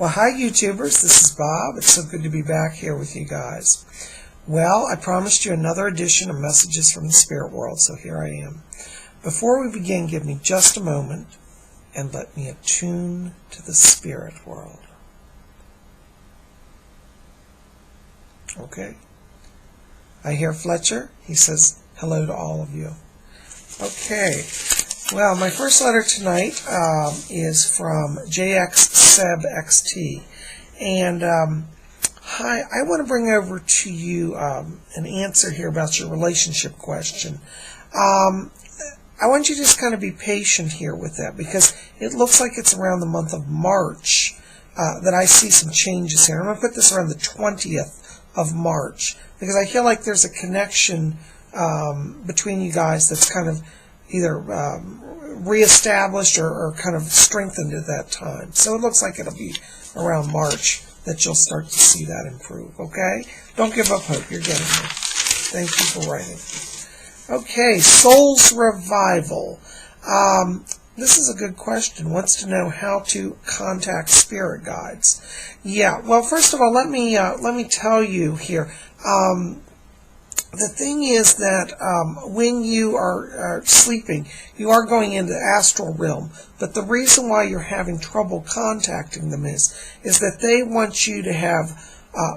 Well, hi YouTubers, this is Bob. It's so good to be back here with you guys. Well, I promised you another edition of Messages from the Spirit World, so here I am. Before we begin, give me just a moment and let me attune to the spirit world. Okay. I hear Fletcher. He says hello to all of you. Okay. Well, my first letter tonight is from JXSebXT. And hi, I want to bring over to you an answer here about your relationship question. I want you to just kind of be patient here with that, because it looks like it's around the month of March that I see some changes here. I'm going to put this around the 20th of March, because I feel like there's a connection between you guys that's kind of either reestablished or kind of strengthened at that time. So it looks like it'll be around March that you'll start to see that improve, okay? Don't give up hope. You're getting there. Thank you for writing. Okay, Soul's Revival. This is a good question. Wants to know how to contact spirit guides. Yeah, well, first of all, let me tell you here. The thing is that when you are sleeping, you are going into the astral realm. But the reason why you're having trouble contacting them is that they want you to have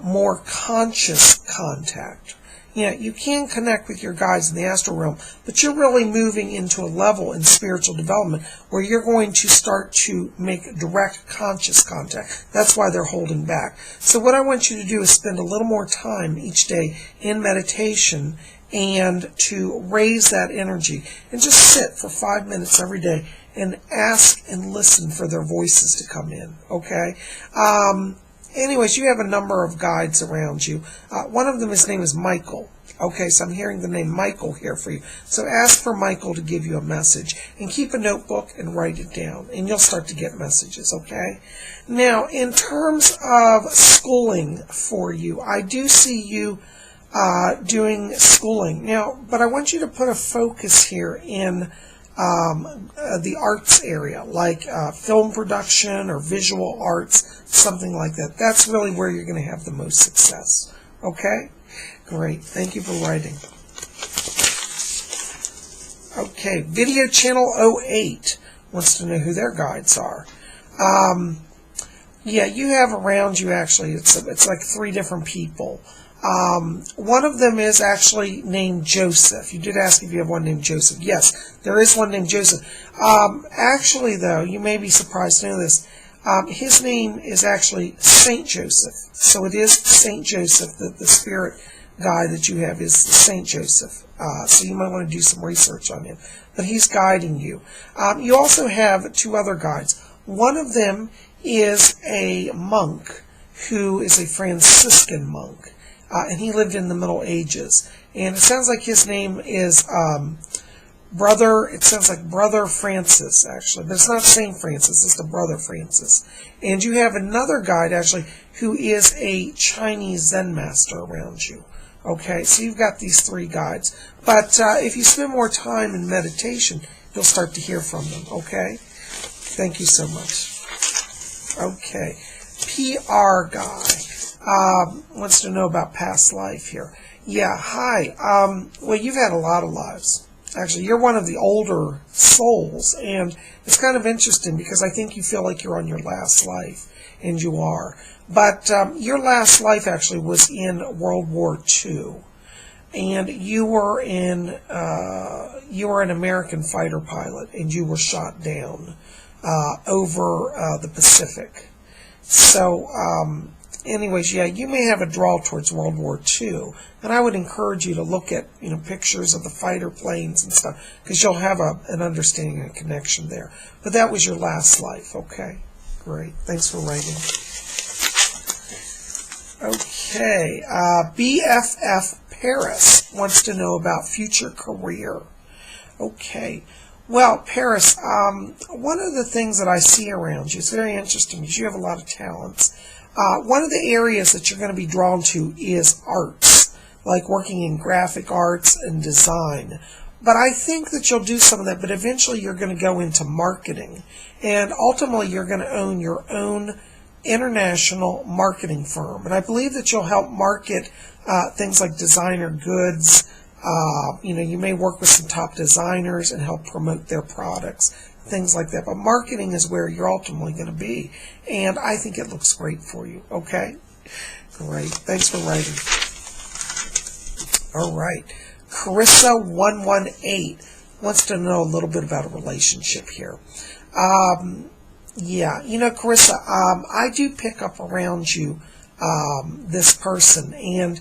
more conscious contact. You know, you can connect with your guides in the astral realm, but you're really moving into a level in spiritual development where you're going to start to make direct conscious contact. That's why they're holding back. So what I want you to do is spend a little more time each day in meditation and to raise that energy. And just sit for 5 minutes every day and ask and listen for their voices to come in, okay? Anyways, you have a number of guides around you. One of them, his name is Michael. Okay, so I'm hearing the name Michael here for you. So ask for Michael to give you a message. And keep a notebook and write it down. And you'll start to get messages, okay? Now, in terms of schooling for you, I do see you doing schooling. Now, but I want you to put a focus here in the arts area, like film production or visual arts, something like that. That's really where you're going to have the most success. Okay? Great. Thank you for writing. Okay. Video Channel 08 wants to know who their guides are. Yeah, you have around you actually, it's like 3 different people. One of them is actually named Joseph. You did ask if you have one named Joseph. Yes, there is one named Joseph. Actually, though, you may be surprised to know this. His name is actually Saint Joseph. So it is Saint Joseph, the spirit guide that you have is Saint Joseph. So you might want to do some research on him. But he's guiding you. You also have 2 other guides. One of them is a monk who is a Franciscan monk. And he lived in the Middle Ages. And it sounds like his name is Brother Francis, actually. But it's not Saint Francis, it's the Brother Francis. And you have another guide, actually, who is a Chinese Zen master around you. Okay, so you've got these 3 guides. But if you spend more time in meditation, you'll start to hear from them, okay? Thank you so much. Okay, PR guy. Wants to know about past life here. Yeah, hi. Well, you've had a lot of lives. Actually, you're one of the older souls, and it's kind of interesting because I think you feel like you're on your last life, and you are. But your last life actually was in World War II, and you were an American fighter pilot, and you were shot down over the Pacific. So, anyways, yeah, you may have a draw towards World War II, and I would encourage you to look at, pictures of the fighter planes and stuff, because you'll have an understanding and a connection there. But that was your last life, okay? Great. Thanks for writing. Okay. BFF Paris wants to know about future career. Okay. Well, Paris, one of the things that I see around you, it's very interesting, because you have a lot of talents. One of the areas that you're going to be drawn to is arts, like working in graphic arts and design. But I think that you'll do some of that, but eventually you're going to go into marketing. And ultimately you're going to own your own international marketing firm. And I believe that you'll help market things like designer goods. You may work with some top designers and help promote their products, things like that. But marketing is where you're ultimately going to be. And I think it looks great for you. Okay? Great. Thanks for writing. All right. Carissa118 wants to know a little bit about a relationship here. Yeah, Carissa, I do pick up around you this person, and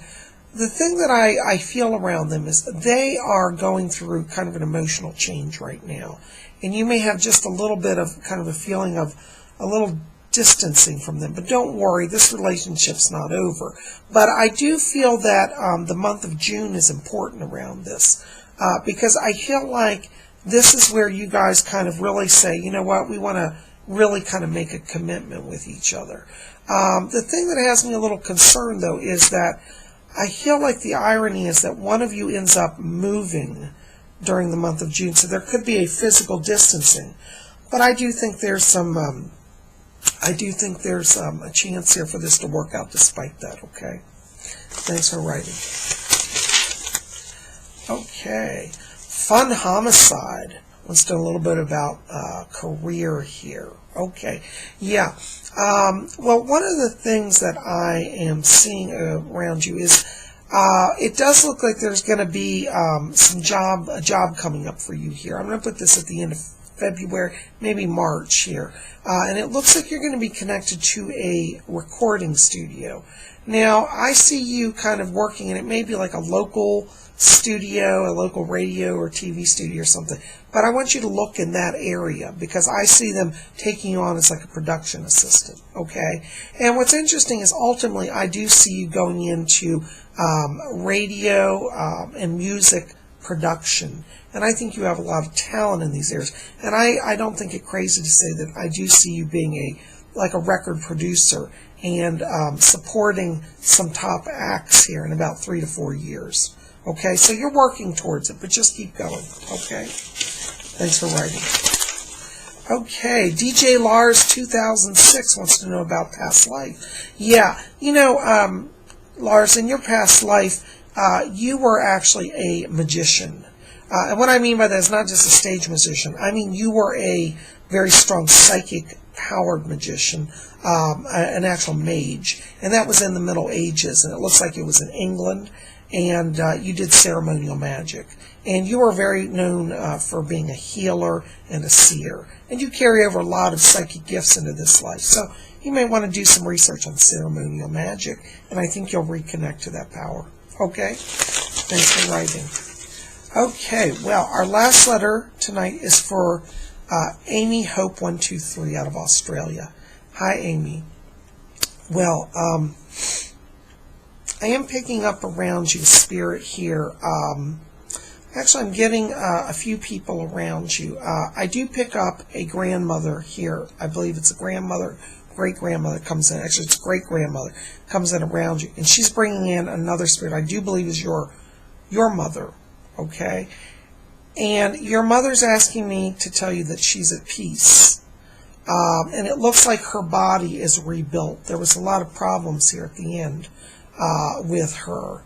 the thing that I feel around them is they are going through kind of an emotional change right now, and you may have just a little bit of kind of a feeling of a little distancing from them, but don't worry, this relationship's not over. But I do feel that the month of June is important around this, because I feel like this is where you guys kind of really say, you know what, we want to really kind of make a commitment with each other. The thing that has me a little concerned, though, is that I feel like the irony is that one of you ends up moving during the month of June, so there could be a physical distancing. But I do think there's some, a chance here for this to work out despite that. Okay, thanks for writing. Okay, Fun Homicide wants to know a little bit about career here. Okay, yeah. Well, one of the things that I am seeing around you is it does look like there's going to be a job coming up for you here. I'm going to put this at the end of February, maybe March here. And it looks like you're going to be connected to a recording studio. Now, I see you kind of working, and it may be like a local studio, a local radio or TV studio or something. But I want you to look in that area because I see them taking you on as like a production assistant, okay? And what's interesting is ultimately I do see you going into radio and music production. And I think you have a lot of talent in these areas. And I don't think it crazy to say that I do see you being like a record producer and supporting some top acts here in about 3 to 4 years. Okay, so you're working towards it, but just keep going, okay? Thanks for writing. Okay, DJ Lars 2006 wants to know about past life. Yeah, Lars, in your past life, you were actually a magician. And what I mean by that is not just a stage musician. I mean you were a very strong psychic-powered magician, an actual mage. And that was in the Middle Ages, and it looks like it was in England. And you did ceremonial magic. And you are very known for being a healer and a seer. And you carry over a lot of psychic gifts into this life. So you may want to do some research on ceremonial magic, and I think you'll reconnect to that power. Okay? Thanks for writing. Okay, well, our last letter tonight is for Amy Hope 123 out of Australia. Hi, Amy. Well, I am picking up around you, Spirit, here. Actually, I'm getting a few people around you. I do pick up a grandmother here. I believe it's a grandmother, great-grandmother comes in. Actually, it's great-grandmother comes in around you. And she's bringing in another spirit I do believe is your mother, okay? And your mother's asking me to tell you that she's at peace. And it looks like her body is rebuilt. There was a lot of problems here at the end. With her,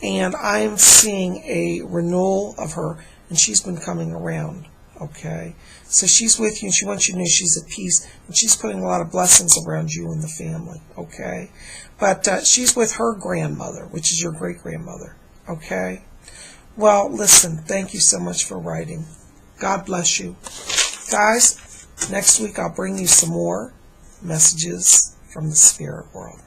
and I'm seeing a renewal of her, and she's been coming around, okay? So she's with you, and she wants you to know she's at peace, and she's putting a lot of blessings around you and the family, okay? But she's with her grandmother, which is your great-grandmother, okay? Well, listen, thank you so much for writing. God bless you. Guys, next week I'll bring you some more messages from the spirit world.